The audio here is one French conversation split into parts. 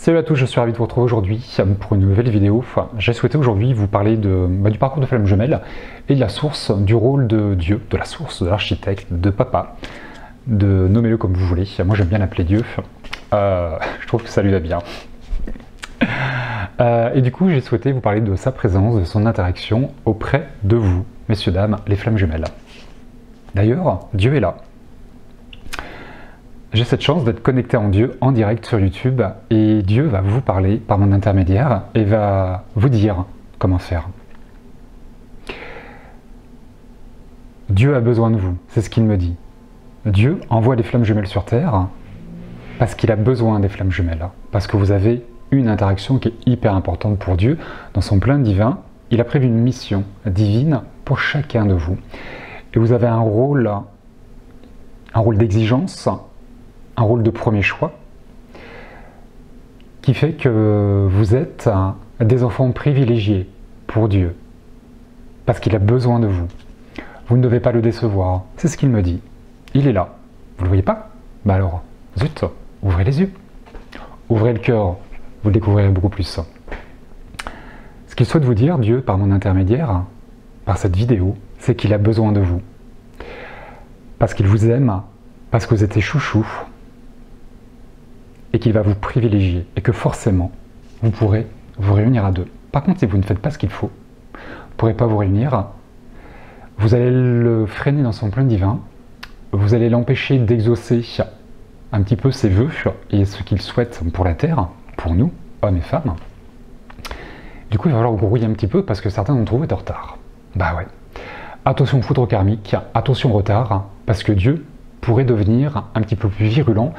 Salut à tous, je suis ravi de vous retrouver aujourd'hui pour une nouvelle vidéo. J'ai souhaité aujourd'hui vous parler du parcours de flamme jumelle et de la source, du rôle de Dieu, de la source, de l'architecte, de papa, de nommez-le comme vous voulez. Moi j'aime bien l'appeler Dieu, je trouve que ça lui va bien. Et du coup j'ai souhaité vous parler de sa présence, de son interaction auprès de vous, messieurs, dames, les flammes jumelles. D'ailleurs, Dieu est là. J'ai cette chance d'être connecté en Dieu en direct sur YouTube et Dieu va vous parler par mon intermédiaire et va vous dire comment faire. Dieu a besoin de vous, c'est ce qu'il me dit. Dieu envoie des flammes jumelles sur Terre parce qu'il a besoin des flammes jumelles, parce que vous avez une interaction qui est hyper importante pour Dieu. Dans son plein divin, il a prévu une mission divine pour chacun de vous. Et vous avez un rôle d'exigence, un rôle de premier choix, qui fait que vous êtes des enfants privilégiés pour Dieu, parce qu'il a besoin de vous. Vous ne devez pas le décevoir, c'est ce qu'il me dit. Il est là. Vous ne le voyez pas? Bah alors, zut, ouvrez les yeux. Ouvrez le cœur, vous le découvrirez beaucoup plus. Ce qu'il souhaite vous dire, Dieu, par mon intermédiaire, par cette vidéo, c'est qu'il a besoin de vous. Parce qu'il vous aime, parce que vous êtes chouchou, et qu'il va vous privilégier, et que forcément, vous pourrez vous réunir à deux. Par contre, si vous ne faites pas ce qu'il faut, vous ne pourrez pas vous réunir, vous allez le freiner dans son plein divin, vous allez l'empêcher d'exaucer un petit peu ses vœux, et ce qu'il souhaite pour la Terre, pour nous, hommes et femmes. Du coup, il va falloir vous grouiller un petit peu, parce que certains d'entre vous êtes en retard. Bah ouais. Attention foudre karmique, attention retard, parce que Dieu pourrait devenir un petit peu plus virulent,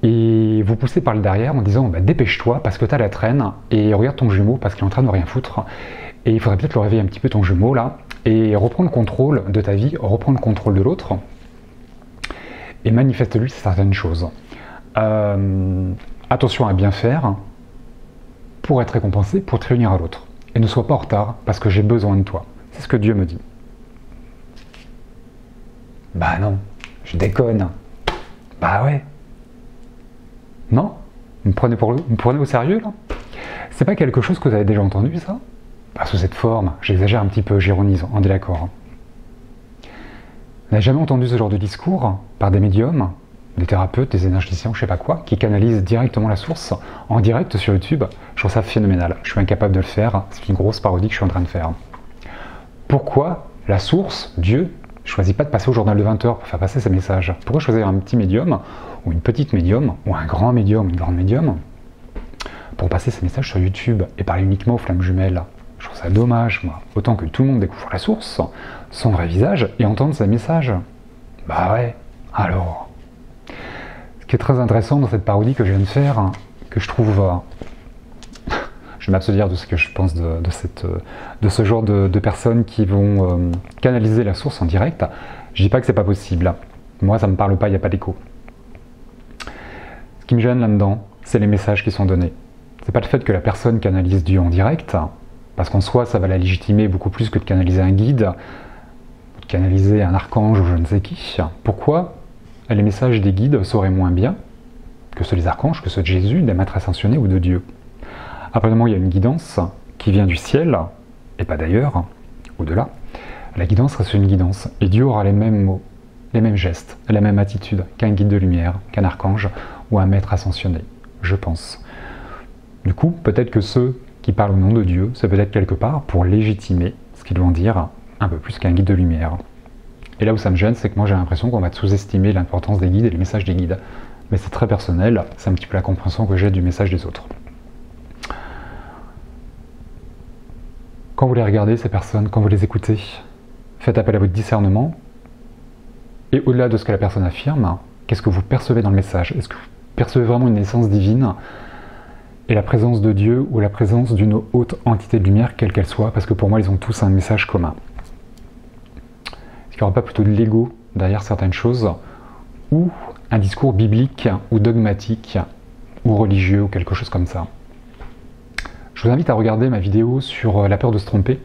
et vous poussez par le derrière en disant bah, dépêche-toi parce que t'as la traîne et regarde ton jumeau parce qu'il est en train de rien foutre et il faudrait peut-être le réveiller un petit peu ton jumeau là et reprendre le contrôle de ta vie, reprendre le contrôle de l'autre et manifeste-lui certaines choses. Attention à bien faire pour être récompensé, pour te réunir à l'autre et ne sois pas en retard parce que j'ai besoin de toi. C'est ce que Dieu me dit. Bah non, je déconne. Bah ouais. Non? Vous me prenez au sérieux là? C'est pas quelque chose que vous avez déjà entendu ça? Bah, sous cette forme, j'exagère un petit peu, j'ironise, on est d'accord. Vous n'avez jamais entendu ce genre de discours par des médiums, des thérapeutes, des énergéticiens, je sais pas quoi, qui canalisent directement la source en direct sur YouTube? Je trouve ça phénoménal. Je suis incapable de le faire, c'est une grosse parodie que je suis en train de faire. Pourquoi la source, Dieu, choisit pas de passer au journal de 20h pour faire passer ses messages? Pourquoi choisir un petit médium, ou une petite médium, ou un grand médium, une grande médium, pour passer ses messages sur YouTube et parler uniquement aux flammes jumelles? Je trouve ça dommage, moi. Autant que tout le monde découvre la source, son vrai visage, et entende ses messages. Bah ouais, alors. Ce qui est très intéressant dans cette parodie que je viens de faire, que je trouve... je vais m'abstenir de ce que je pense de ce genre de personnes qui vont canaliser la source en direct. Je dis pas que c'est pas possible. Moi, ça me parle pas, il n'y a pas d'écho. Ce qui me gêne là-dedans, c'est les messages qui sont donnés. C'est pas le fait que la personne canalise Dieu en direct, parce qu'en soi, ça va la légitimer beaucoup plus que de canaliser un guide, de canaliser un archange ou je ne sais qui. Pourquoi les messages des guides seraient moins bien que ceux des archanges, que ceux de Jésus, des maîtres ascensionnés ou de Dieu? Apparemment, il y a une guidance qui vient du ciel, et pas d'ailleurs, au-delà. La guidance reste une guidance, et Dieu aura les mêmes mots, les mêmes gestes, la même attitude qu'un guide de lumière, qu'un archange ou un maître ascensionné, je pense. Du coup, peut-être que ceux qui parlent au nom de Dieu, c'est peut-être quelque part pour légitimer ce qu'ils vont dire un peu plus qu'un guide de lumière. Et là où ça me gêne, c'est que moi j'ai l'impression qu'on va sous-estimer l'importance des guides et les messages des guides. Mais c'est très personnel, c'est un petit peu la compréhension que j'ai du message des autres. Quand vous les regardez, ces personnes, quand vous les écoutez, faites appel à votre discernement. Et au-delà de ce que la personne affirme, qu'est-ce que vous percevez dans le message? Est-ce que vous percevez vraiment une essence divine et la présence de Dieu ou la présence d'une haute entité de lumière, quelle qu'elle soit? Parce que pour moi, ils ont tous un message commun. Est-ce qu'il n'y aura pas plutôt de l'ego derrière certaines choses, ou un discours biblique ou dogmatique ou religieux ou quelque chose comme ça? Je vous invite à regarder ma vidéo sur la peur de se tromper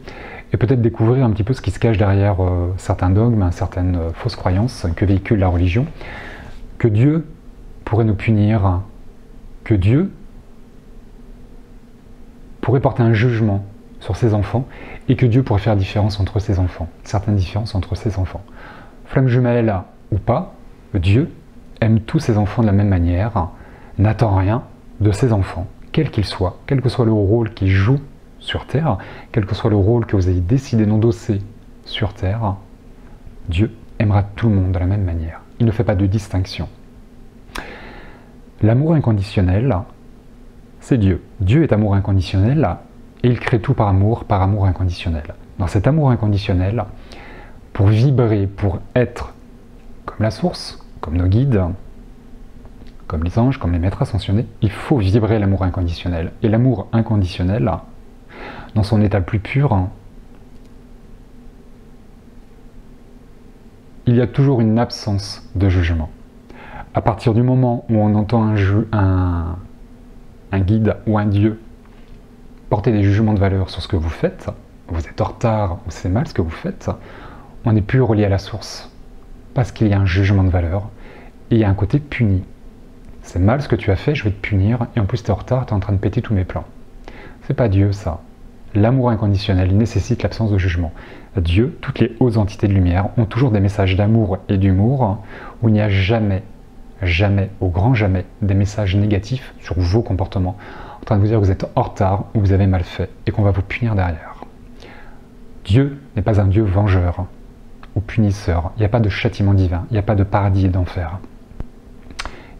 et peut-être découvrir un petit peu ce qui se cache derrière certains dogmes, certaines fausses croyances que véhicule la religion, que Dieu pourrait nous punir, que Dieu pourrait porter un jugement sur ses enfants et que Dieu pourrait faire différence entre ses enfants, certaines différences entre ses enfants. Flamme jumelle ou pas, Dieu aime tous ses enfants de la même manière, n'attend rien de ses enfants, quel qu'il soit, quel que soit le rôle qu'ils jouent sur Terre, quel que soit le rôle que vous ayez décidé d'endosser sur Terre, Dieu aimera tout le monde de la même manière. Il ne fait pas de distinction. L'amour inconditionnel, c'est Dieu. Dieu est amour inconditionnel et il crée tout par amour inconditionnel. Dans cet amour inconditionnel, pour vibrer, pour être comme la source, comme nos guides, comme les anges, comme les maîtres ascensionnés, il faut vibrer l'amour inconditionnel. Et l'amour inconditionnel, dans son état le plus pur, il y a toujours une absence de jugement. À partir du moment où on entend un guide ou un dieu porter des jugements de valeur sur ce que vous faites, vous êtes en retard ou c'est mal ce que vous faites, on n'est plus relié à la source. Parce qu'il y a un jugement de valeur et il y a un côté puni. C'est mal ce que tu as fait, je vais te punir, et en plus tu es en retard, tu es en train de péter tous mes plans. C'est pas Dieu ça. L'amour inconditionnel, il nécessite l'absence de jugement. Dieu, toutes les hautes entités de lumière ont toujours des messages d'amour et d'humour où il n'y a jamais, jamais, au grand jamais, des messages négatifs sur vos comportements, en train de vous dire que vous êtes en retard ou vous avez mal fait et qu'on va vous punir derrière. Dieu n'est pas un Dieu vengeur ou punisseur. Il n'y a pas de châtiment divin, il n'y a pas de paradis et d'enfer.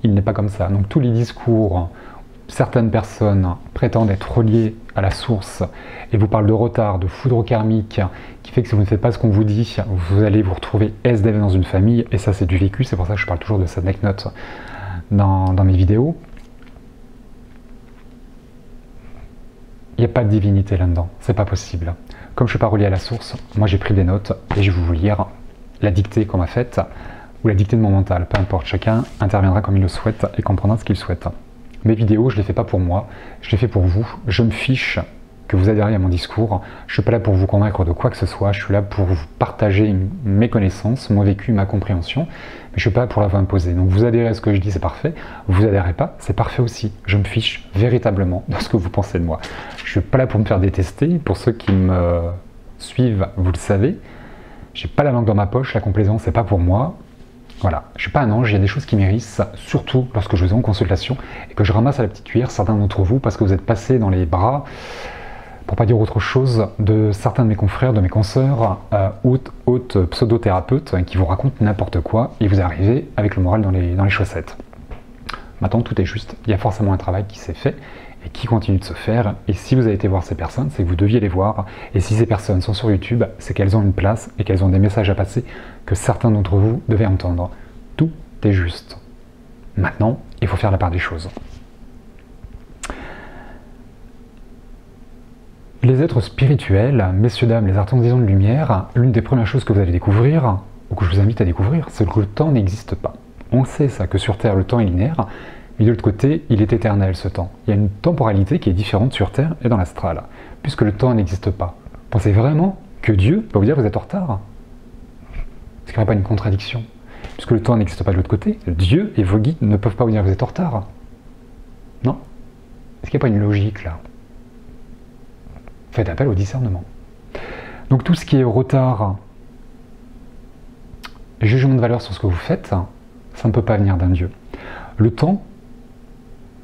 Il n'est pas comme ça. Donc tous les discours, certaines personnes prétendent être reliées à la source et vous parlent de retard, de foudre karmique, qui fait que si vous ne faites pas ce qu'on vous dit, vous allez vous retrouver SDF dans une famille, et ça c'est du vécu, c'est pour ça que je parle toujours de cette anecdote dans mes vidéos. Il n'y a pas de divinité là-dedans, c'est pas possible. Comme je ne suis pas relié à la source, moi j'ai pris des notes et je vais vous lire la dictée qu'on m'a faite, ou la dictée de mon mental, peu importe, chacun interviendra comme il le souhaite et comprendra ce qu'il souhaite. Mes vidéos, je ne les fais pas pour moi, je les fais pour vous. Je me fiche que vous adhériez à mon discours. Je ne suis pas là pour vous convaincre de quoi que ce soit, je suis là pour vous partager mes connaissances, mon vécu, ma compréhension, mais je ne suis pas là pour la vous imposer. Donc vous adhérez à ce que je dis, c'est parfait. Vous adhérez pas, c'est parfait aussi. Je me fiche véritablement de ce que vous pensez de moi. Je ne suis pas là pour me faire détester. Pour ceux qui me suivent, vous le savez. Je n'ai pas la langue dans ma poche, la complaisance, c'est pas pour moi. Voilà, je ne suis pas un ange, il y a des choses qui m'hérissent, surtout lorsque je vous ai en consultation et que je ramasse à la petite cuillère certains d'entre vous parce que vous êtes passés dans les bras, pour pas dire autre chose, de certains de mes confrères, de mes consoeurs, hautes pseudo-thérapeutes qui vous racontent n'importe quoi et vous arrivez avec le moral dans les chaussettes. Maintenant, tout est juste, il y a forcément un travail qui s'est fait et qui continue de se faire, et si vous avez été voir ces personnes, c'est que vous deviez les voir, et si ces personnes sont sur YouTube, c'est qu'elles ont une place et qu'elles ont des messages à passer que certains d'entre vous devaient entendre. Tout est juste. Maintenant, il faut faire la part des choses. Les êtres spirituels, messieurs, dames, les artisans de lumière, l'une des premières choses que vous allez découvrir, ou que je vous invite à découvrir, c'est que le temps n'existe pas. On sait ça, que sur Terre, le temps est linéaire, mais de l'autre côté, il est éternel ce temps. Il y a une temporalité qui est différente sur Terre et dans l'astral, puisque le temps n'existe pas. Pensez vraiment que Dieu va vous dire que vous êtes en retard? Est-ce qu'il n'y aurait pas une contradiction? Puisque le temps n'existe pas de l'autre côté, Dieu et vos guides ne peuvent pas vous dire que vous êtes en retard. Non? Est-ce qu'il n'y a pas une logique là? Faites appel au discernement. Donc tout ce qui est retard, jugement de valeur sur ce que vous faites, ça ne peut pas venir d'un Dieu. Le temps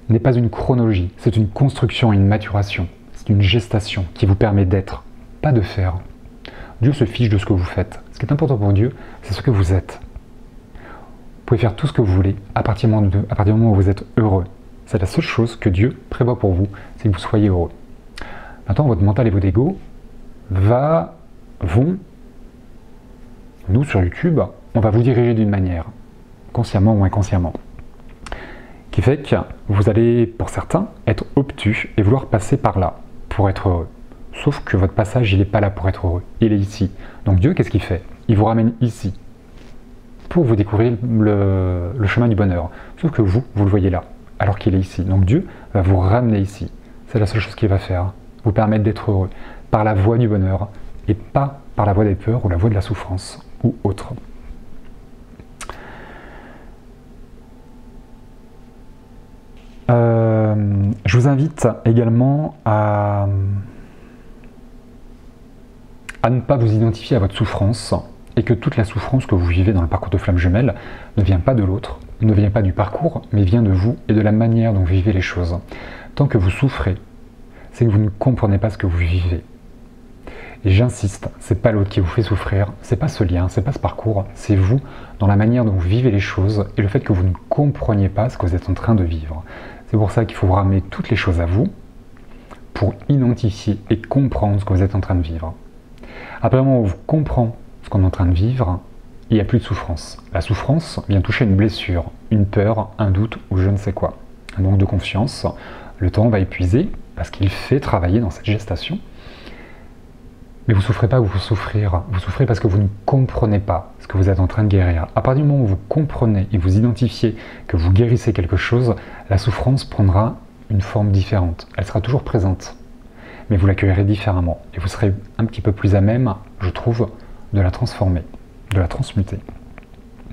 n'est pas une chronologie, c'est une construction et une maturation. C'est une gestation qui vous permet d'être, pas de faire. Dieu se fiche de ce que vous faites. Ce qui est important pour Dieu, c'est ce que vous êtes. Vous pouvez faire tout ce que vous voulez à partir du moment où vous êtes heureux. C'est la seule chose que Dieu prévoit pour vous, c'est que vous soyez heureux. Maintenant, votre mental et votre ego vont, nous sur YouTube, on va vous diriger d'une manière, consciemment ou inconsciemment, qui fait que vous allez, pour certains, être obtus et vouloir passer par là pour être heureux. Sauf que votre passage, il n'est pas là pour être heureux, il est ici. Donc Dieu, qu'est-ce qu'il fait? Il vous ramène ici, pour vous découvrir le chemin du bonheur. Sauf que vous le voyez là, alors qu'il est ici. Donc Dieu va vous ramener ici. C'est la seule chose qu'il va faire, vous permettre d'être heureux, par la voie du bonheur, et pas par la voie des peurs ou la voie de la souffrance, ou autre. Je vous invite également à ne pas vous identifier à votre souffrance et que toute la souffrance que vous vivez dans le parcours de flamme jumelle ne vient pas de l'autre, ne vient pas du parcours, mais vient de vous et de la manière dont vous vivez les choses. Tant que vous souffrez, c'est que vous ne comprenez pas ce que vous vivez. Et j'insiste, c'est pas l'autre qui vous fait souffrir, c'est pas ce lien, c'est pas ce parcours, c'est vous dans la manière dont vous vivez les choses et le fait que vous ne compreniez pas ce que vous êtes en train de vivre. C'est pour ça qu'il faut ramener toutes les choses à vous pour identifier et comprendre ce que vous êtes en train de vivre. Après le moment où vous comprenez ce qu'on est en train de vivre, il n'y a plus de souffrance. La souffrance vient toucher une blessure, une peur, un doute ou je ne sais quoi. Un manque de confiance, le temps va épuiser parce qu'il fait travailler dans cette gestation. Mais vous ne souffrez pas vous souffrir, vous souffrez parce que vous ne comprenez pas ce que vous êtes en train de guérir. À partir du moment où vous comprenez et vous identifiez que vous guérissez quelque chose, la souffrance prendra une forme différente. Elle sera toujours présente, mais vous l'accueillerez différemment. Et vous serez un petit peu plus à même, je trouve, de la transformer, de la transmuter.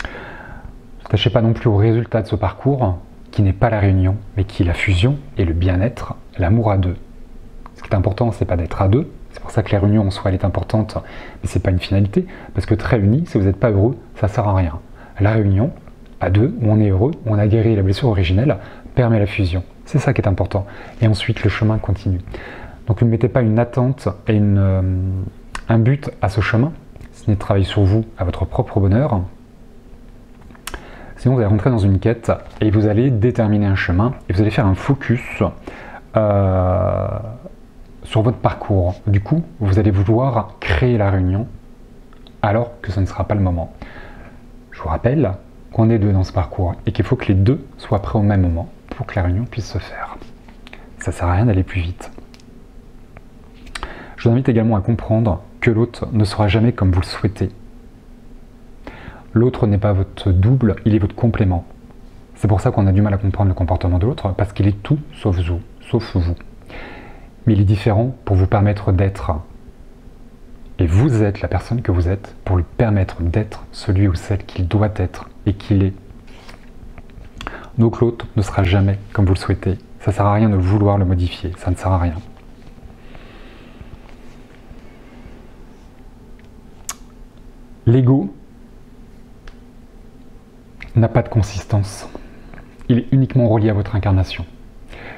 Ne attachez pas non plus au résultat de ce parcours, qui n'est pas la réunion, mais qui est la fusion et le bien-être, l'amour à deux. Ce qui est important, c'est pas d'être à deux. C'est pour ça que la réunion en soi, elle est importante, mais c'est pas une finalité, parce que très unis, si vous n'êtes pas heureux, ça sert à rien. La réunion, à deux, où on est heureux, où on a guéri la blessure originelle, permet la fusion. C'est ça qui est important. Et ensuite, le chemin continue. Donc ne mettez pas une attente et un but à ce chemin, ce n'est de travailler sur vous, à votre propre bonheur. Sinon, vous allez rentrer dans une quête et vous allez déterminer un chemin et vous allez faire un focus sur votre parcours. Du coup, vous allez vouloir créer la réunion alors que ce ne sera pas le moment. Je vous rappelle qu'on est deux dans ce parcours et qu'il faut que les deux soient prêts au même moment pour que la réunion puisse se faire. Ça ne sert à rien d'aller plus vite. Je vous invite également à comprendre que l'autre ne sera jamais comme vous le souhaitez. L'autre n'est pas votre double, il est votre complément. C'est pour ça qu'on a du mal à comprendre le comportement de l'autre, parce qu'il est tout sauf vous. Mais il est différent pour vous permettre d'être. Et vous êtes la personne que vous êtes pour lui permettre d'être celui ou celle qu'il doit être et qu'il est. Donc l'autre ne sera jamais comme vous le souhaitez. Ça ne sert à rien de vouloir le modifier, ça ne sert à rien. L'ego n'a pas de consistance. Il est uniquement relié à votre incarnation.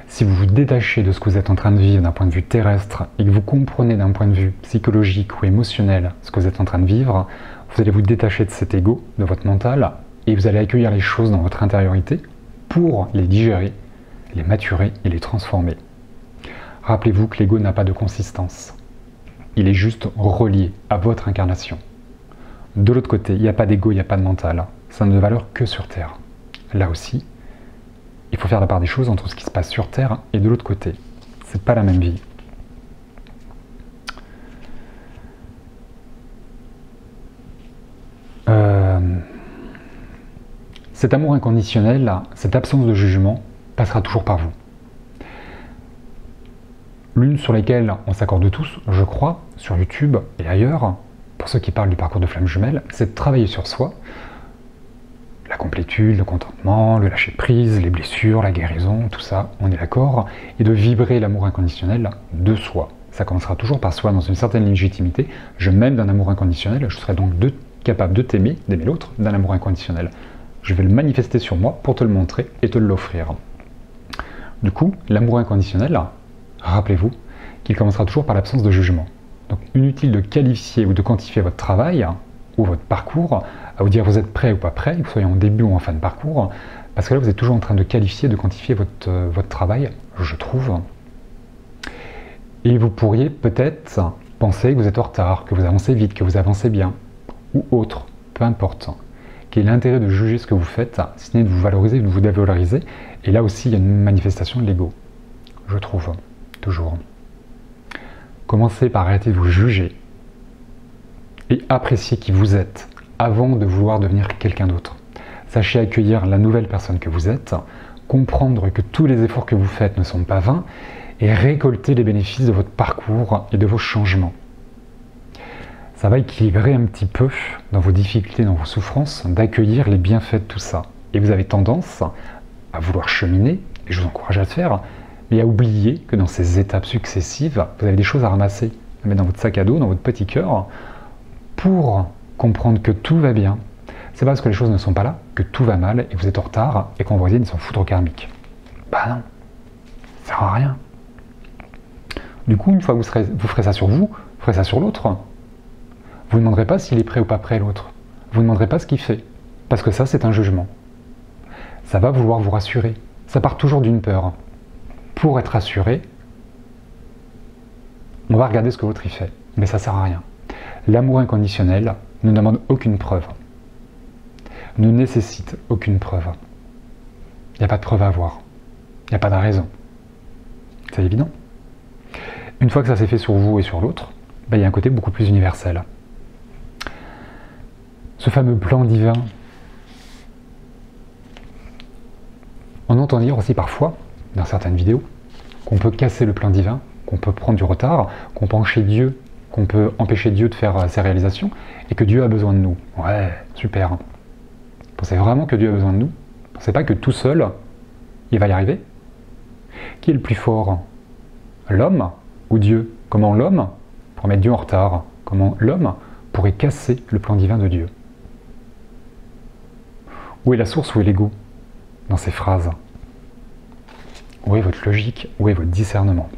Si vous vous détachez de ce que vous êtes en train de vivre d'un point de vue terrestre et que vous comprenez d'un point de vue psychologique ou émotionnel ce que vous êtes en train de vivre, vous allez vous détacher de cet ego, de votre mental, et vous allez accueillir les choses dans votre intériorité pour les digérer, les maturer et les transformer. Rappelez-vous que l'ego n'a pas de consistance. Il est juste relié à votre incarnation. De l'autre côté, il n'y a pas d'ego, il n'y a pas de mental. Ça n'a de valeur que sur Terre. Là aussi, il faut faire la part des choses entre ce qui se passe sur Terre et de l'autre côté. C'est pas la même vie. Cet amour inconditionnel, cette absence de jugement, passera toujours par vous. L'une sur laquelle on s'accorde tous, je crois, sur YouTube et ailleurs, pour ceux qui parlent du parcours de flamme jumelle, c'est de travailler sur soi, la complétude, le contentement, le lâcher-prise, les blessures, la guérison, tout ça, on est d'accord, et de vibrer l'amour inconditionnel de soi. Ça commencera toujours par soi, dans une certaine légitimité. Je m'aime d'un amour inconditionnel, je serai donc capable de t'aimer, d'aimer l'autre, d'un amour inconditionnel. Je vais le manifester sur moi pour te le montrer et te l'offrir. Du coup, l'amour inconditionnel, rappelez-vous qu'il commencera toujours par l'absence de jugement. Donc inutile de qualifier ou de quantifier votre travail ou votre parcours, à vous dire vous êtes prêt ou pas prêt, que vous soyez en début ou en fin de parcours, parce que là vous êtes toujours en train de qualifier, de quantifier votre travail, je trouve. Et vous pourriez peut-être penser que vous êtes en retard, que vous avancez vite, que vous avancez bien, ou autre, peu importe. Quel est l'intérêt de juger ce que vous faites, si ce n'est de vous valoriser, de vous dévaloriser, et là aussi il y a une manifestation de l'ego, je trouve, toujours. Commencez par arrêter de vous juger et apprécier qui vous êtes avant de vouloir devenir quelqu'un d'autre. Sachez accueillir la nouvelle personne que vous êtes, comprendre que tous les efforts que vous faites ne sont pas vains et récolter les bénéfices de votre parcours et de vos changements. Ça va équilibrer un petit peu dans vos difficultés, dans vos souffrances, d'accueillir les bienfaits de tout ça. Et vous avez tendance à vouloir cheminer, et je vous encourage à le faire, mais à oublier que dans ces étapes successives, vous avez des choses à ramasser, à mettre dans votre sac à dos, dans votre petit cœur, pour comprendre que tout va bien. C'est pas parce que les choses ne sont pas là que tout va mal et que vous êtes en retard et qu'on va essayer de s'en foutre karmique. Bah non, ça sert à rien. Du coup, une fois que vous ferez ça sur vous, vous ferez ça sur l'autre. Vous ne demanderez pas s'il est prêt ou pas prêt l'autre. Vous ne demanderez pas ce qu'il fait, parce que ça c'est un jugement. Ça va vouloir vous rassurer. Ça part toujours d'une peur. Pour être rassuré, on va regarder ce que l'autre y fait, mais ça sert à rien. L'amour inconditionnel ne demande aucune preuve, ne nécessite aucune preuve. Il n'y a pas de preuve à avoir, il n'y a pas de raison. C'est évident. Une fois que ça s'est fait sur vous et sur l'autre, il y a un côté beaucoup plus universel. Ce fameux plan divin, on entend dire aussi parfois, dans certaines vidéos, qu'on peut casser le plan divin, qu'on peut prendre du retard, qu'on peut empêcher Dieu de faire ses réalisations, et que Dieu a besoin de nous. Ouais, super. Pensez vraiment que Dieu a besoin de nous? Pensez pas que tout seul, il va y arriver? Qui est le plus fort? L'homme ou Dieu? Comment l'homme pourrait mettre Dieu en retard? Comment l'homme pourrait casser le plan divin de Dieu? Où est la source, où est l'ego dans ces phrases? Où est votre logique? Où est votre discernement?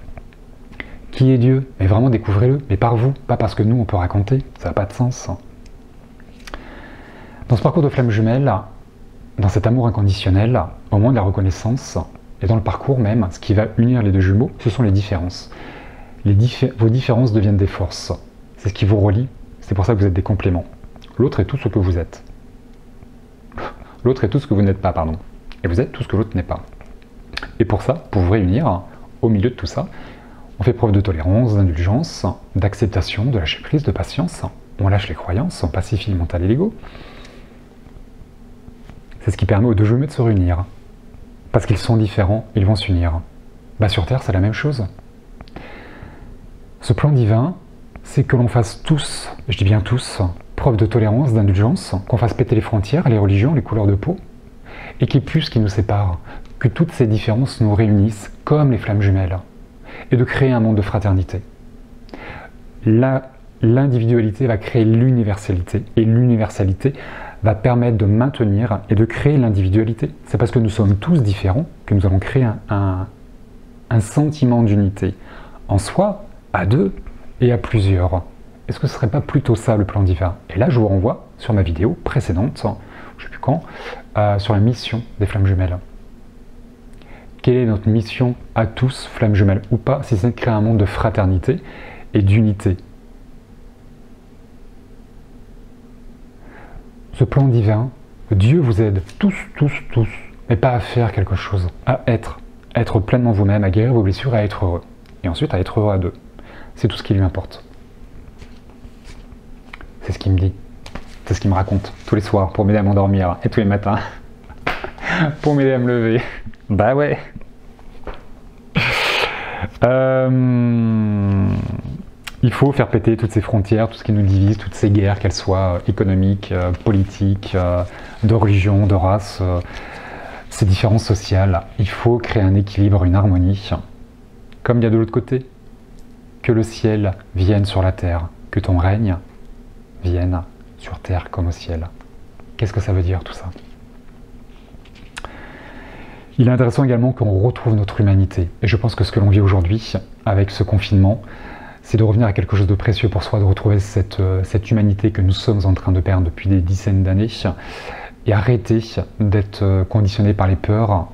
Qui est Dieu? Mais vraiment découvrez-le, mais par vous, pas parce que nous on peut raconter, ça n'a pas de sens. Dans ce parcours de flamme jumelle, dans cet amour inconditionnel, au moment de la reconnaissance, et dans le parcours même, ce qui va unir les deux jumeaux, ce sont les différences. Vos différences deviennent des forces. C'est ce qui vous relie, c'est pour ça que vous êtes des compléments. L'autre est tout ce que vous êtes. L'autre est tout ce que vous n'êtes pas, pardon. Et vous êtes tout ce que l'autre n'est pas. Et pour ça, pour vous réunir, au milieu de tout ça, on fait preuve de tolérance, d'indulgence, d'acceptation, de lâcher prise, de patience. On lâche les croyances, on pacifie le mental et l'ego. C'est ce qui permet aux deux jumeaux de se réunir. Parce qu'ils sont différents, ils vont s'unir. Sur Terre, c'est la même chose. Ce plan divin, c'est que l'on fasse tous, je dis bien tous, preuve de tolérance, d'indulgence, qu'on fasse péter les frontières, les religions, les couleurs de peau, et qu'il n'y ait plus ce qui nous sépare, que toutes ces différences nous réunissent comme les flammes jumelles, et de créer un monde de fraternité. L'individualité va créer l'universalité, et l'universalité va permettre de maintenir et de créer l'individualité. C'est parce que nous sommes tous différents que nous allons créer un sentiment d'unité en soi, à deux et à plusieurs. Est-ce que ce ne serait pas plutôt ça le plan divin? Et là, je vous renvoie sur ma vidéo précédente, je ne sais plus quand, sur la mission des flammes jumelles. Quelle est notre mission à tous, flammes jumelles ou pas, si c'est de créer un monde de fraternité et d'unité? Ce plan divin, Dieu vous aide tous, mais pas à faire quelque chose, à être pleinement vous-même, à guérir vos blessures, à être heureux. Et ensuite à être heureux à deux. C'est tout ce qui lui importe. C'est ce qu'il me dit. C'est ce qu'il me raconte tous les soirs pour m'aider à m'endormir et tous les matins pour m'aider à me lever. Bah ouais. Il faut faire péter toutes ces frontières, tout ce qui nous divise, toutes ces guerres, qu'elles soient économiques, politiques, de religion, de race, ces différences sociales. Il faut créer un équilibre, une harmonie. Comme il y a de l'autre côté, que le ciel vienne sur la terre, que ton règne vienne sur terre comme au ciel. Qu'est-ce que ça veut dire tout ça? Il est intéressant également qu'on retrouve notre humanité. Et je pense que ce que l'on vit aujourd'hui, avec ce confinement, c'est de revenir à quelque chose de précieux pour soi, de retrouver cette humanité que nous sommes en train de perdre depuis des dizaines d'années, et arrêter d'être conditionné par les peurs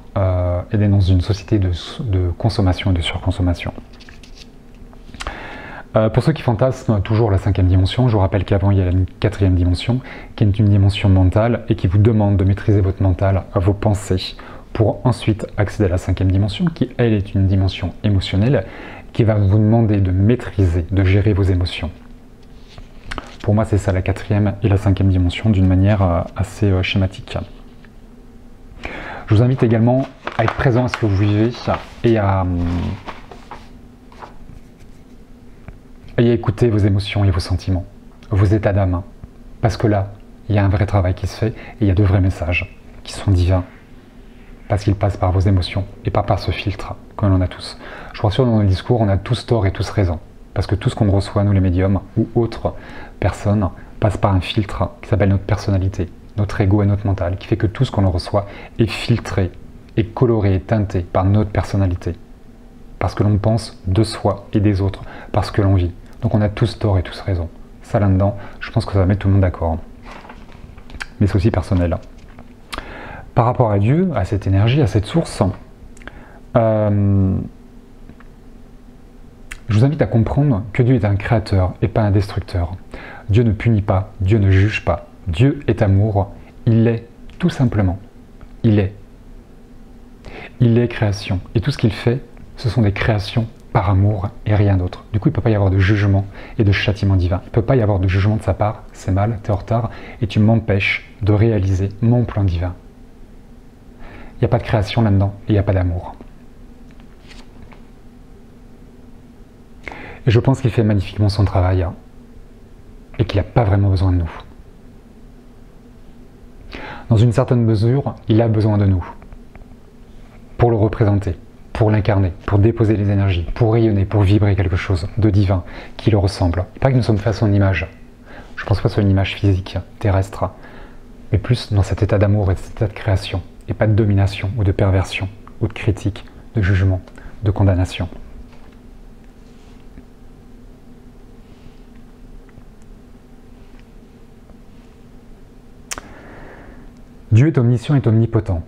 et d'être dans une société de consommation et de surconsommation. Pour ceux qui fantasment toujours la 5e dimension, je vous rappelle qu'avant il y a la 4e dimension, qui est une dimension mentale et qui vous demande de maîtriser votre mental, vos pensées, pour ensuite accéder à la 5e dimension, qui elle est une dimension émotionnelle, qui va vous demander de maîtriser, de gérer vos émotions. Pour moi, c'est ça la 4e et la 5e dimension d'une manière assez schématique. Je vous invite également à être présent à ce que vous vivez et à écouter vos émotions et vos sentiments, vos états d'âme. Parce que là, il y a un vrai travail qui se fait et il y a de vrais messages qui sont divins. parce qu'il passe par vos émotions et pas par ce filtre que l'on a tous. Je vous rassure, dans le discours, on a tous tort et tous raison. Parce que tout ce qu'on reçoit, nous les médiums ou autres personnes, passe par un filtre qui s'appelle notre personnalité, notre ego et notre mental, qui fait que tout ce qu'on reçoit est filtré, est coloré, est teinté par notre personnalité. Parce que l'on pense de soi et des autres, parce que l'on vit. Donc on a tous tort et tous raison. Ça là-dedans, je pense que ça va mettre tout le monde d'accord. Mais c'est aussi personnel. Par rapport à Dieu, à cette énergie, à cette source, je vous invite à comprendre que Dieu est un créateur et pas un destructeur. Dieu ne punit pas, Dieu ne juge pas. Dieu est amour, il est tout simplement. Il est. Il est création. Et tout ce qu'il fait, ce sont des créations par amour et rien d'autre. Du coup, il ne peut pas y avoir de jugement et de châtiment divin. Il ne peut pas y avoir de jugement de sa part, c'est mal, tu es en retard, et tu m'empêches de réaliser mon plan divin. Il n'y a pas de création là-dedans, et il n'y a pas d'amour. Et je pense qu'il fait magnifiquement son travail, hein, et qu'il n'a pas vraiment besoin de nous. Dans une certaine mesure, il a besoin de nous, pour le représenter, pour l'incarner, pour déposer les énergies, pour rayonner, pour vibrer quelque chose de divin qui le ressemble. Pas que nous sommes fait à son image. Je ne pense pas que ce soit une image physique, terrestre, mais plus dans cet état d'amour et cet état de création, et pas de domination ou de perversion, ou de critique, de jugement, de condamnation. Dieu est omniscient et omnipotent.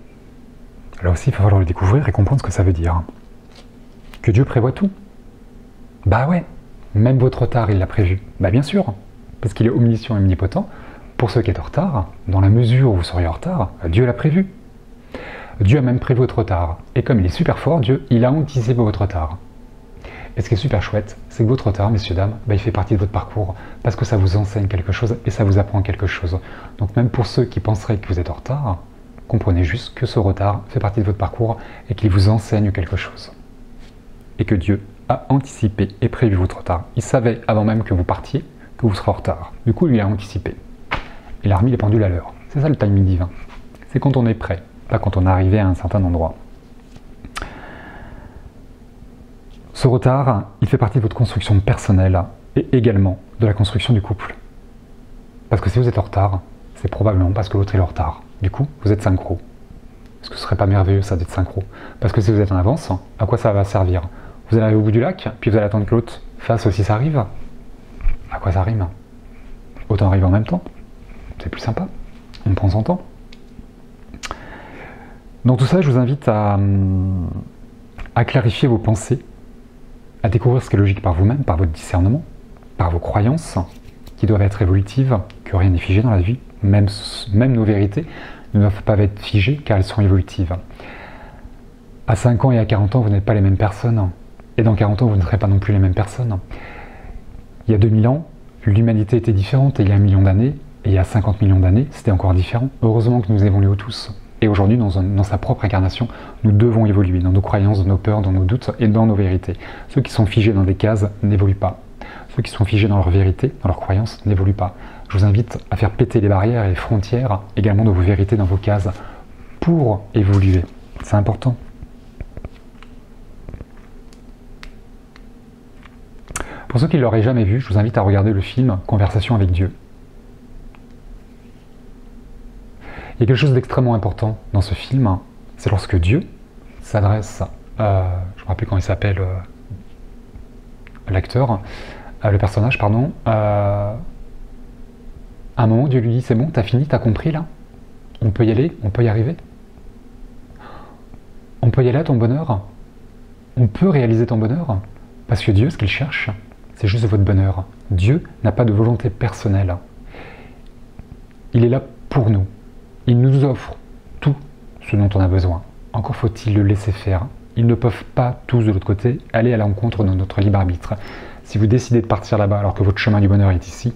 Là aussi, il va falloir le découvrir et comprendre ce que ça veut dire. Que Dieu prévoit tout. Bah ouais, même votre retard, il l'a prévu. Bah bien sûr, parce qu'il est omniscient et omnipotent. Pour ceux qui sont en retard, dans la mesure où vous seriez en retard, Dieu l'a prévu. Dieu a même prévu votre retard. Et comme il est super fort, Dieu, il a anticipé votre retard. Et ce qui est super chouette, c'est que votre retard, messieurs, dames, bah, il fait partie de votre parcours, parce que ça vous enseigne quelque chose et ça vous apprend quelque chose. Donc même pour ceux qui penseraient que vous êtes en retard, comprenez juste que ce retard fait partie de votre parcours et qu'il vous enseigne quelque chose. Et que Dieu a anticipé et prévu votre retard. Il savait avant même que vous partiez que vous serez en retard. Du coup, il a anticipé. Il a remis les pendules à l'heure. C'est ça le timing divin. C'est quand on est prêt, pas quand on est arrivé à un certain endroit. Ce retard, il fait partie de votre construction personnelle et également de la construction du couple. Parce que si vous êtes en retard, c'est probablement parce que l'autre est en retard. Du coup, vous êtes synchro. Est-ce que ce serait pas merveilleux ça d'être synchro? Parce que si vous êtes en avance, à quoi ça va servir? Vous allez arriver au bout du lac, puis vous allez attendre que l'autre fasse aussi ça arrive. À quoi ça rime? Autant arriver en même temps. C'est plus sympa. On prend son temps. Dans tout ça, je vous invite à clarifier vos pensées, à découvrir ce qui est logique par vous-même, par votre discernement, par vos croyances, qui doivent être évolutives, que rien n'est figé dans la vie. Même nos vérités ne doivent pas être figées, car elles sont évolutives. À 5 ans et à 40 ans, vous n'êtes pas les mêmes personnes. Et dans 40 ans, vous ne serez pas non plus les mêmes personnes. Il y a 2000 ans, l'humanité était différente, et il y a 1 million d'années, et il y a 50 millions d'années, c'était encore différent. Heureusement que nous évoluons tous. Et aujourd'hui, dans sa propre incarnation, nous devons évoluer dans nos croyances, dans nos peurs, dans nos doutes et dans nos vérités. Ceux qui sont figés dans des cases n'évoluent pas. Ceux qui sont figés dans leur vérité, dans leurs croyances, n'évoluent pas. Je vous invite à faire péter les barrières et les frontières également de vos vérités dans vos cases pour évoluer. C'est important. Pour ceux qui ne l'auraient jamais vu, je vous invite à regarder le film Conversation avec Dieu. Il y a quelque chose d'extrêmement important dans ce film, c'est lorsque Dieu s'adresse, je ne me rappelle plus comment il s'appelle, l'acteur, le personnage, pardon, à un moment Dieu lui dit, c'est bon, t'as fini, t'as compris là? On peut y aller, on peut y arriver? On peut y aller à ton bonheur? On peut réaliser ton bonheur? Parce que Dieu, ce qu'il cherche, c'est juste votre bonheur. Dieu n'a pas de volonté personnelle. Il est là pour nous. Il nous offre tout ce dont on a besoin. Encore faut-il le laisser faire. Ils ne peuvent pas tous de l'autre côté aller à l'encontre de notre libre arbitre. Si vous décidez de partir là-bas alors que votre chemin du bonheur est ici,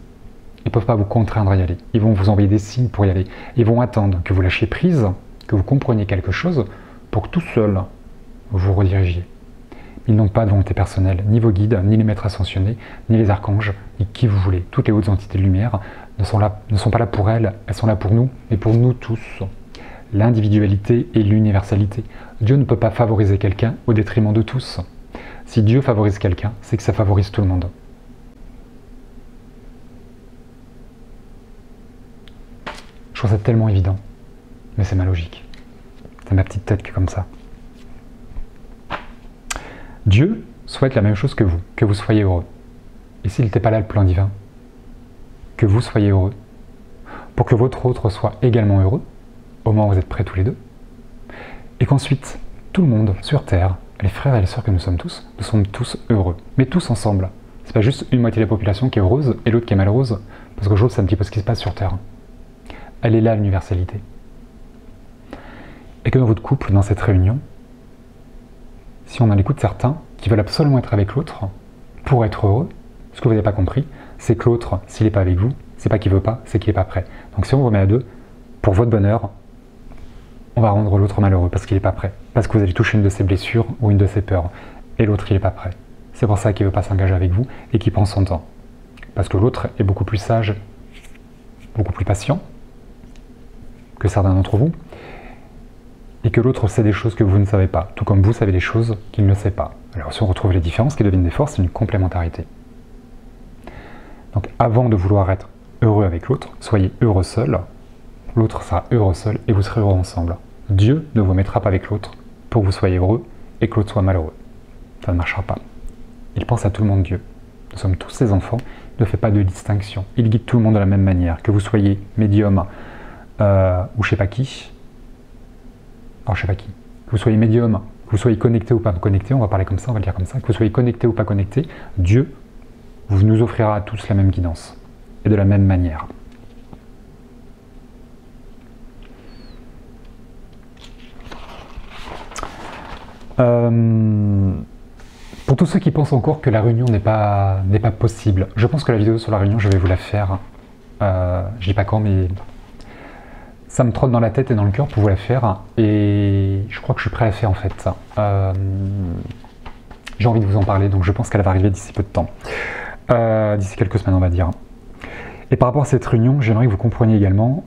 ils ne peuvent pas vous contraindre à y aller. Ils vont vous envoyer des signes pour y aller. Ils vont attendre que vous lâchiez prise, que vous compreniez quelque chose pour que tout seul vous redirigiez. Ils n'ont pas de volonté personnelle, ni vos guides, ni les maîtres ascensionnés, ni les archanges, ni qui vous voulez. Toutes les hautes entités de lumière ne sont pas là pour elles sont là pour nous, et pour nous tous. l'individualité et l'universalité. Dieu ne peut pas favoriser quelqu'un au détriment de tous. Si Dieu favorise quelqu'un, c'est que ça favorise tout le monde. Je trouve ça tellement évident, mais c'est ma logique. C'est ma petite tête qui est comme ça. Dieu souhaite la même chose que vous soyez heureux. Et s'il n'était pas là le plan divin, que vous soyez heureux, pour que votre autre soit également heureux, au moment où vous êtes prêts tous les deux, et qu'ensuite, tout le monde sur Terre, les frères et les sœurs que nous sommes tous heureux, mais tous ensemble. C'est pas juste une moitié de la population qui est heureuse et l'autre qui est malheureuse, parce que je trouve que c'est un petit peu ce qui se passe sur Terre. Elle est là, l'universalité. Et que dans votre couple, dans cette réunion, si on en écoute certains qui veulent absolument être avec l'autre pour être heureux, ce que vous n'avez pas compris, c'est que l'autre, s'il n'est pas avec vous, c'est pas qu'il veut pas, c'est qu'il n'est pas prêt. Donc si on vous remet à deux, pour votre bonheur, on va rendre l'autre malheureux parce qu'il n'est pas prêt. Parce que vous allez toucher une de ses blessures ou une de ses peurs. Et l'autre, il n'est pas prêt. C'est pour ça qu'il ne veut pas s'engager avec vous et qu'il prend son temps. Parce que l'autre est beaucoup plus sage, beaucoup plus patient que certains d'entre vous. Et que l'autre sait des choses que vous ne savez pas. Tout comme vous savez des choses qu'il ne sait pas. Alors si on retrouve les différences qui deviennent des forces, c'est une complémentarité. Donc avant de vouloir être heureux avec l'autre, soyez heureux seul. L'autre sera heureux seul et vous serez heureux ensemble. Dieu ne vous mettra pas avec l'autre pour que vous soyez heureux et que l'autre soit malheureux. Ça ne marchera pas. Il pense à tout le monde, Dieu. Nous sommes tous ses enfants. Il ne fait pas de distinction. Il guide tout le monde de la même manière. Que vous soyez médium ou je sais pas qui. Alors je sais pas qui. Que vous soyez médium, que vous soyez connecté ou pas connecté, on va parler comme ça, on va le dire comme ça. Que vous soyez connecté ou pas connecté, Dieu vous nous offrira à tous la même guidance et de la même manière. Pour tous ceux qui pensent encore que la réunion n'est pas possible, je pense que la vidéo sur la réunion, je vais vous la faire. Je dis pas quand, mais ça me trotte dans la tête et dans le cœur pour vous la faire. Et je crois que je suis prêt à la faire en fait. J'ai envie de vous en parler, donc je pense qu'elle va arriver d'ici peu de temps. D'ici quelques semaines, on va dire. Et par rapport à cette réunion, j'aimerais que vous compreniez également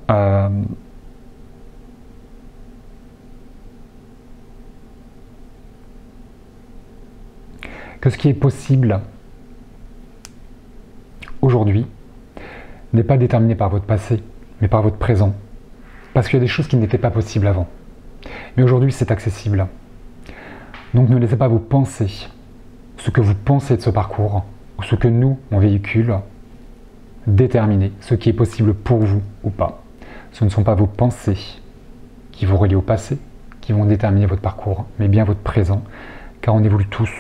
que ce qui est possible aujourd'hui n'est pas déterminé par votre passé, mais par votre présent. Parce qu'il y a des choses qui n'étaient pas possibles avant. Mais aujourd'hui, c'est accessible. Donc ne laissez pas vos pensées, ce que vous pensez de ce parcours, ou ce que nous, on véhicule, déterminer ce qui est possible pour vous ou pas. Ce ne sont pas vos pensées qui vont relier au passé, qui vont déterminer votre parcours, mais bien votre présent, car on évolue tous.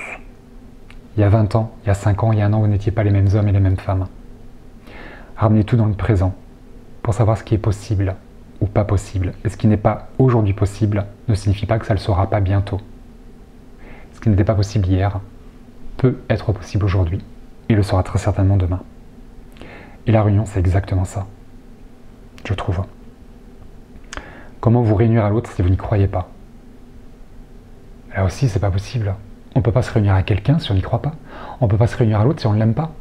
Il y a 20 ans, il y a 5 ans, il y a 1 an, vous n'étiez pas les mêmes hommes et les mêmes femmes. Ramenez tout dans le présent pour savoir ce qui est possible ou pas possible. Et ce qui n'est pas aujourd'hui possible ne signifie pas que ça ne le sera pas bientôt. Ce qui n'était pas possible hier peut être possible aujourd'hui et le sera très certainement demain. Et la réunion, c'est exactement ça, je trouve. Comment vous réunir à l'autre si vous n'y croyez pas? Là aussi, c'est pas possible. On ne peut pas se réunir à quelqu'un si on n'y croit pas. On ne peut pas se réunir à l'autre si on ne l'aime pas.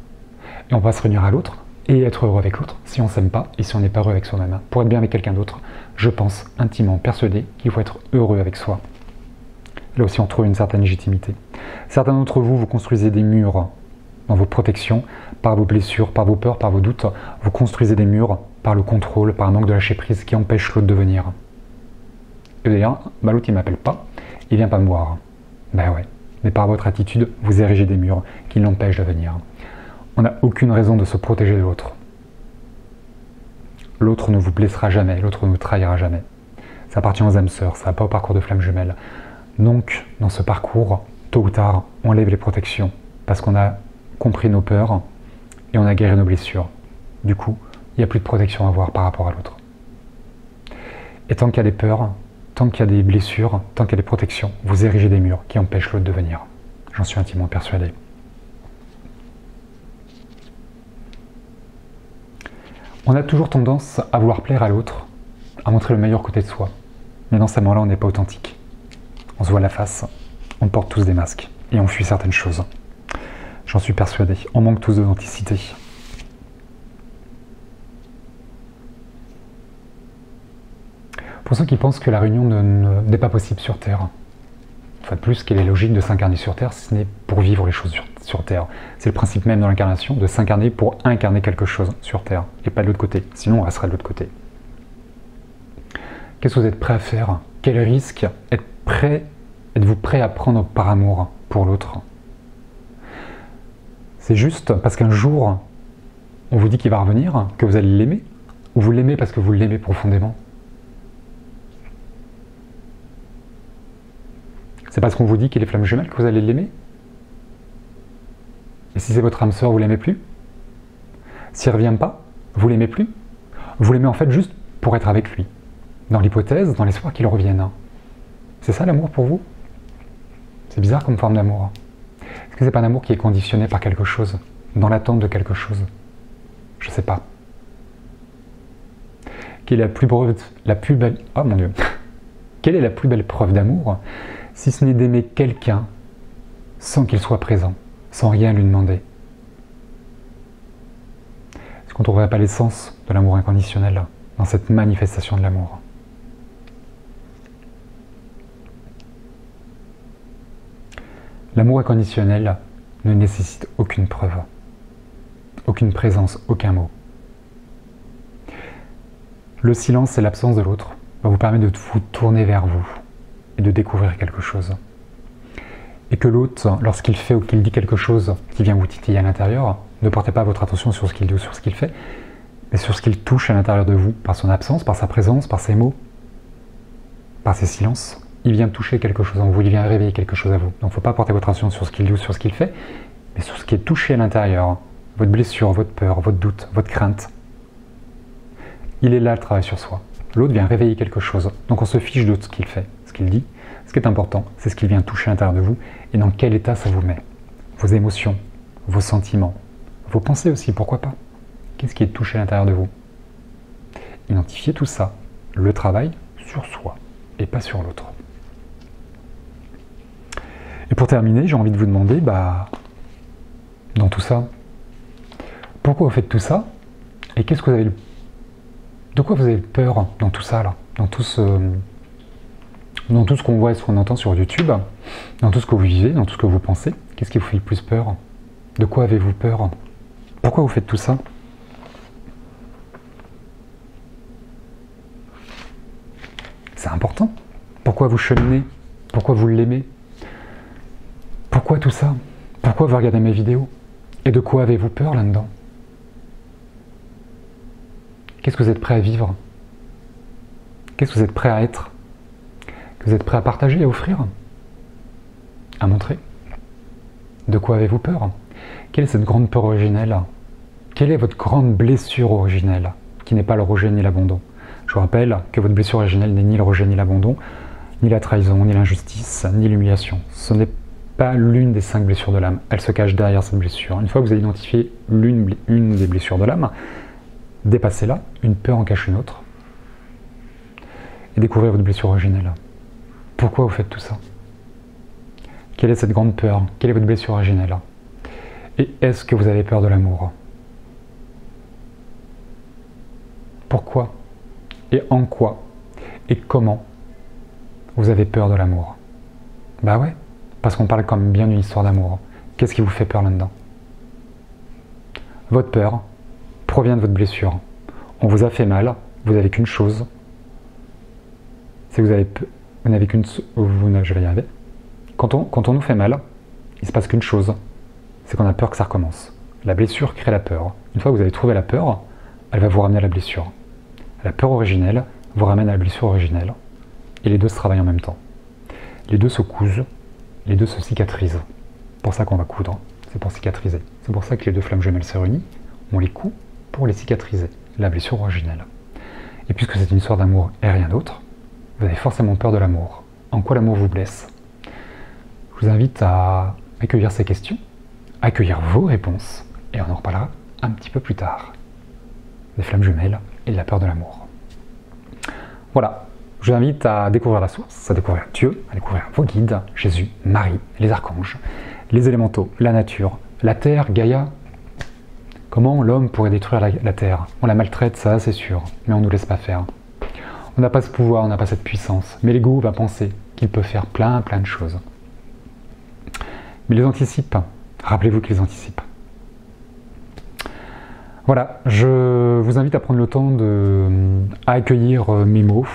Et on peut pas se réunir à l'autre et être heureux avec l'autre si on ne s'aime pas et si on n'est pas heureux avec soi-même. Pour être bien avec quelqu'un d'autre, je pense intimement persuadé qu'il faut être heureux avec soi. Là aussi, on trouve une certaine légitimité. Certains d'entre vous, vous construisez des murs dans vos protections, par vos blessures, par vos peurs, par vos doutes. Vous construisez des murs par le contrôle, par un manque de lâcher prise qui empêche l'autre de venir. Et d'ailleurs, l'autre il ne m'appelle pas, il vient pas me voir. Ben ouais, mais par votre attitude, vous érigez des murs qui l'empêchent de venir. On n'a aucune raison de se protéger de l'autre. L'autre ne vous blessera jamais, l'autre ne vous trahira jamais. Ça appartient aux âmes sœurs, ça va pas au parcours de flammes jumelles. Donc, dans ce parcours, tôt ou tard, on lève les protections, parce qu'on a compris nos peurs et on a guéri nos blessures. Du coup, il n'y a plus de protection à avoir par rapport à l'autre. Et tant qu'il y a des peurs, tant qu'il y a des blessures, tant qu'il y a des protections, vous érigez des murs qui empêchent l'autre de venir. J'en suis intimement persuadé. On a toujours tendance à vouloir plaire à l'autre, à montrer le meilleur côté de soi. Mais dans ces moments-là, on n'est pas authentique. On se voit la face, on porte tous des masques et on fuit certaines choses. J'en suis persuadé. On manque tous d'authenticité. Pour ceux qui pensent que la réunion n'est pas possible sur Terre, une fois de plus, quelle est la logique de s'incarner sur Terre si ce n'est pour vivre les choses sur Terre? C'est le principe même dans l'incarnation, de s'incarner pour incarner quelque chose sur Terre, et pas de l'autre côté, sinon on resterait de l'autre côté. Qu'est-ce que vous êtes prêt à faire? Quel risque êtes-vous prêt à prendre par amour pour l'autre? C'est juste parce qu'un jour, on vous dit qu'il va revenir, que vous allez l'aimer? Ou vous l'aimez parce que vous l'aimez profondément? C'est parce qu'on vous dit qu'il est flamme jumelle que vous allez l'aimer? Et si c'est votre âme sœur, vous l'aimez plus? S'il ne revient pas, vous l'aimez plus? Vous l'aimez en fait juste pour être avec lui, dans l'hypothèse, dans l'espoir qu'il revienne. C'est ça l'amour pour vous? C'est bizarre comme forme d'amour. Est-ce que c'est pas un amour qui est conditionné par quelque chose, dans l'attente de quelque chose? Je sais pas. Quelle est la plus belle... Oh mon Dieu. Quelle est la plus belle preuve d'amour, si ce n'est d'aimer quelqu'un sans qu'il soit présent, sans rien lui demander? Est-ce qu'on ne trouverait pas l'essence de l'amour inconditionnel dans cette manifestation de l'amour? L'amour inconditionnel ne nécessite aucune preuve, aucune présence, aucun mot. Le silence et l'absence de l'autre va vous permettre de vous tourner vers vous et de découvrir quelque chose. Et que l'autre, lorsqu'il fait ou qu'il dit quelque chose qui vient vous titiller à l'intérieur, ne portez pas votre attention sur ce qu'il dit ou sur ce qu'il fait, mais sur ce qu'il touche à l'intérieur de vous, par son absence, par sa présence, par ses mots, par ses silences. Il vient toucher quelque chose en vous, il vient réveiller quelque chose à vous. Donc il ne faut pas porter votre attention sur ce qu'il dit ou sur ce qu'il fait, mais sur ce qui est touché à l'intérieur, votre blessure, votre peur, votre doute, votre crainte. Il est là le travail sur soi. L'autre vient réveiller quelque chose. Donc on se fiche de ce qu'il fait, ce qu'il dit. Ce qui est important, c'est ce qu'il vient toucher à l'intérieur de vous et dans quel état ça vous met. Vos émotions, vos sentiments, vos pensées aussi, pourquoi pas. Qu'est-ce qui est touché à l'intérieur de vous? Identifiez tout ça, le travail sur soi et pas sur l'autre. Et pour terminer, j'ai envie de vous demander, dans tout ça, pourquoi vous faites tout ça? Et qu'est-ce que vous avez de quoi vous avez peur dans tout ça là, dans tout ce qu'on voit et ce qu'on entend sur YouTube, dans tout ce que vous vivez, dans tout ce que vous pensez? Qu'est-ce qui vous fait le plus peur? De quoi avez-vous peur? Pourquoi vous faites tout ça? C'est important. Pourquoi vous cheminez? Pourquoi vous l'aimez? Pourquoi tout ça? Pourquoi vous regardez mes vidéos? Et de quoi avez-vous peur là-dedans? Qu'est-ce que vous êtes prêt à vivre? Qu'est-ce que vous êtes prêt à être? Que vous êtes prêt à partager, à offrir? À montrer? De quoi avez-vous peur? Quelle est cette grande peur originelle? Quelle est votre grande blessure originelle, qui n'est pas le rejet ni l'abandon? Je vous rappelle que votre blessure originelle n'est ni le rejet ni l'abandon, ni la trahison, ni l'injustice, ni l'humiliation. Ce n'est pas l'une des 5 blessures de l'âme. Elle se cache derrière cette blessure. Une fois que vous avez identifié une des blessures de l'âme, dépassez-la, une peur en cache une autre, et découvrez votre blessure originelle. Pourquoi vous faites tout ça? Quelle est cette grande peur? Quelle est votre blessure originelle? Et est-ce que vous avez peur de l'amour? Pourquoi? Et en quoi? Et comment vous avez peur de l'amour? Bah ouais, parce qu'on parle quand même bien d'une histoire d'amour. Qu'est-ce qui vous fait peur là-dedans? Votre peur provient de votre blessure. On vous a fait mal, vous n'avez qu'une chose. C'est que vous n'avez qu'une... Je vais y arriver. Quand on nous fait mal, il se passe qu'une chose. C'est qu'on a peur que ça recommence. La blessure crée la peur. Une fois que vous avez trouvé la peur, elle va vous ramener à la blessure. La peur originelle vous ramène à la blessure originelle. Et les deux se travaillent en même temps. Les deux se cousent, les deux se cicatrisent. C'est pour ça qu'on va coudre. C'est pour cicatriser. C'est pour ça que les deux flammes jumelles se réunissent. On les coud pour les cicatriser, la blessure originelle. Et puisque c'est une histoire d'amour et rien d'autre, vous avez forcément peur de l'amour. En quoi l'amour vous blesse? Je vous invite à accueillir ces questions, accueillir vos réponses, et on en reparlera un petit peu plus tard. Des flammes jumelles et de la peur de l'amour. Voilà, je vous invite à découvrir la source, à découvrir Dieu, à découvrir vos guides, Jésus, Marie, les archanges, les élémentaux, la nature, la terre, Gaïa. Comment l'homme pourrait détruire la terre? On la maltraite, ça c'est sûr, mais on ne nous laisse pas faire. On n'a pas ce pouvoir, on n'a pas cette puissance. Mais l'ego va penser qu'il peut faire plein de choses. Mais il les anticipe. Rappelez-vous qu'il les anticipe. Voilà, je vous invite à prendre le temps à accueillir mes mots,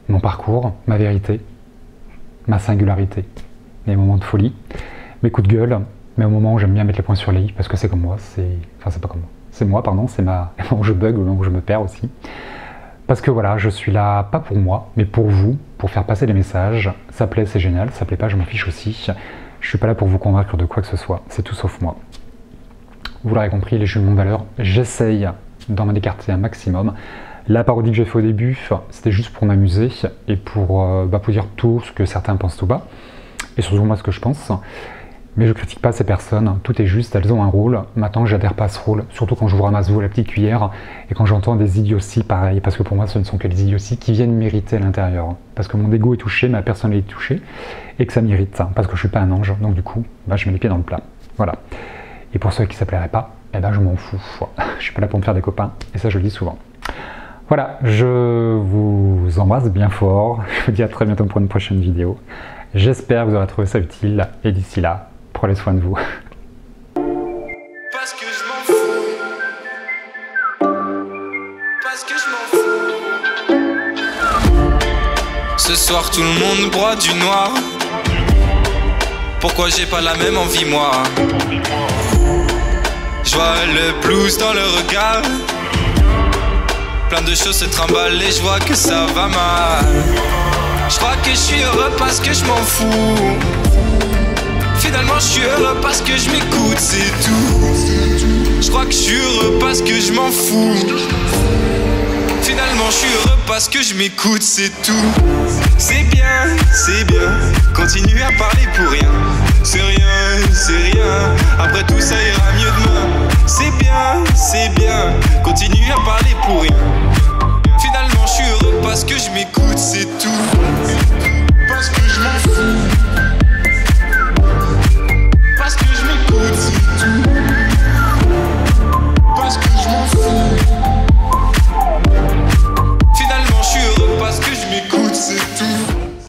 mon parcours, ma vérité, ma singularité, mes moments de folie, mes coups de gueule, mais au moment où j'aime bien mettre les points sur les i, parce que c'est comme moi, enfin c'est pas comme moi, c'est moi, pardon, c'est ma... où je bug, au moment où je me perds aussi. Parce que voilà, je suis là, pas pour moi, mais pour vous, pour faire passer les messages. Ça plaît, c'est génial, ça plaît pas, je m'en fiche aussi. Je suis pas là pour vous convaincre de quoi que ce soit, c'est tout sauf moi. Vous l'aurez compris, les jugements de valeur, j'essaye d'en écarter un maximum. La parodie que j'ai fait au début, c'était juste pour m'amuser et pour dire tout ce que certains pensent tout bas, et surtout moi ce que je pense. Mais je critique pas ces personnes, tout est juste, elles ont un rôle. Maintenant, j'adhère pas à ce rôle, surtout quand je vous ramasse vous la petite cuillère et quand j'entends des idioties pareilles, parce que pour moi, ce ne sont que des idioties qui viennent m'irriter à l'intérieur. Parce que mon ego est touché, ma personnalité est touchée, et que ça m'irrite, parce que je suis pas un ange, donc du coup, je mets les pieds dans le plat. Voilà. Et pour ceux qui ne s'appelleraient pas, je m'en fous. Je suis pas là pour me faire des copains, et ça je le dis souvent. Voilà, je vous embrasse bien fort, je vous dis à très bientôt pour une prochaine vidéo. J'espère que vous aurez trouvé ça utile, et d'ici là, prenez soin de vous. Parce que je m'en fous. Parce que je m'en fous. Ce soir tout le monde broie du noir. Pourquoi j'ai pas la même envie moi? Je vois le blues dans le regard. Plein de choses se trimballent et je vois que ça va mal. Je crois que je suis heureux parce que je m'en fous. Finalement je suis heureux parce que je m'écoute, c'est tout. Je crois que je suis heureux parce que je m'en fous. Finalement je suis heureux parce que je m'écoute, c'est tout. C'est bien, continuer à parler pour rien. C'est rien, après tout ça ira mieux demain. C'est bien, continuer à parler pour rien. Finalement je suis heureux parce que je m'écoute, c'est tout. Parce que je m'en